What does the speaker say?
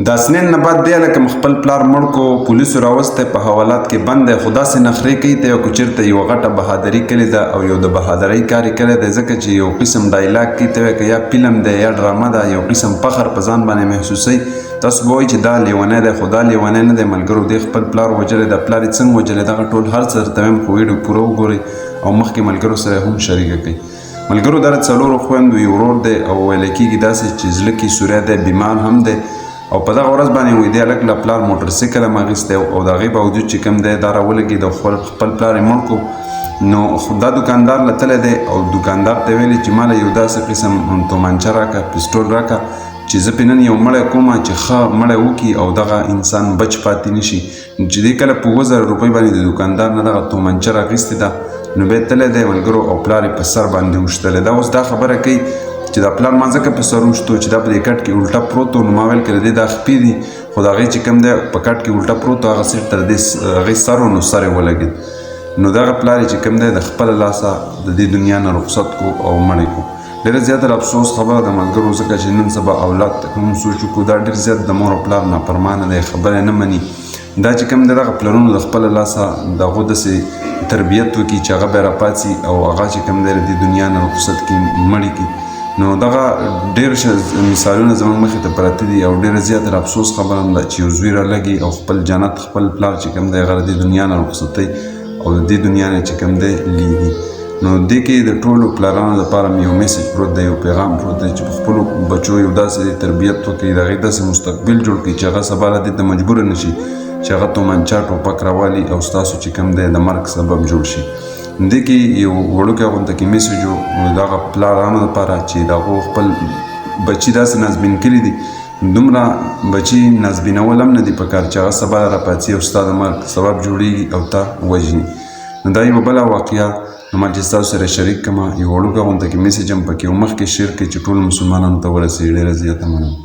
د اسنین نه بعد دی لکه خپل پلار مړ کو پولیسو راوستی په حوالات کې بند دی، خو داسې نخرې کوي ته یو چېرته یوه غټه بهادري کړې ده او یو د بهادرۍ کار یې کړی دی، ځکه چې یو قسم ډایلاګ کوي ته که یا فلم دی یا ډرامه ده، یو قسم فخر په ځان باندې محسوسوي. تاسو به وایئ چې دا لیونی دی، خو دا لیونی نه دی ملګرو، دی خپل پلار وژلی دی. پلار یې څنګه وژلی دغه ټول هر څه درته وایم، خو ویډیو پوره وګورئ او مخکې ملګرو سره هم شریکه کړئ. ملګرو دا د څلورو خویندو یو ورور دی او ویلی کېږي داسې چې زړه کې سوری دی، بیمار هم دی او په دغه ورځ باندې وایي دی هلک له پلار موټرسایکل هم اخیستی او د هغې باوجود چې کوم دی دا راولګېد او خپل پلار یې مړ کړو. نو دا دوکاندار له تلی دی او دوکاندار ته ویلي چې ما له یو داسې قسم تومانچه راکړه، پسټول راکړه چې زه پرې نن یو مړی کومه چې ښه مړی وکړي او دغه انسان بچ پاتې نه شي. چې دی کله په 2000 روپۍ باندې د دوکاندار نه دغه تومانچه راخیستې ده، نو بیا تلی دی ملګرو او پلار یې په سر باندې وشتلی. دا اوس دا خبره کوي چې دا پلار ما ځکه په سر وشتو چې دا په دې کټ کې الټه پروت و، نو ما ویل که د دې دا خپې دي، خو د هغې چې کوم دی په کټ کې الټه پروت و هغه سیټ ته د هغې سر و، نو سر یې ولګېد. نو دغه پلار یې چې کوم دی د خپله لاسه د دې دنیا نه رخصت کو او مړی کو. ډېره زیاته د افسوس خبره ده ملګرو، ځکه چې نن سبا اولاد ته هم سوچ وکړو دا ډېر زیات د مور او پلار نافرمانه دی، خبره نه مني. دا چې کوم دی دغه پلرونو د خپله لاسه د هغو داسې تربیت وکړي چې هغه بیا راپاڅي او هغه چې کوم دی د دې دنیا نه رخصت کړي مړي کړي. نو دغه ډېر مثالونه زموږ مخې ته پراته دي او ډېره زیاته د افسوس خبره هم ده چې یو زوی رالګي او خپل جنت خپل پلار چې کوم دی هغه د دې دنیا نه رخصتوي او د دې دنیا نه چې کوم دی لیږي. نو دې کې د ټولو پلارانو لپاره مې یو میسج پروت دی، یو پیغام پروت دی چې په خپلو بچو یو داسې تربیت وکړي، د هغې داسې مستقبل جوړ کړي چې هغه سبا له دې ته مجبوره نه شي چې هغه تومانچه ټوپک راوالي او ستاسو چې کوم دی د مرګ سبب جوړ شي. دې کې یو وړوکی غونته کې میسج و د هغه پلارانو لپاره چې د هغو خپل بچي داسې نازبین کړي دي، دومره بچي نازبینول هم نه دي پکار چې هغه سبا راپاڅي او ستا د مرګ سبب جوړېږي او تا وژني. نو دا یوه بله واقعه نو ما چې ستاسو سره شریک کړمه، یو وړوکی غونته کې میسج هم پکې یو مخکې شیر کړئ چې ټولو مسلمانانو ته ورسېږي. ډېره زیاته مننه.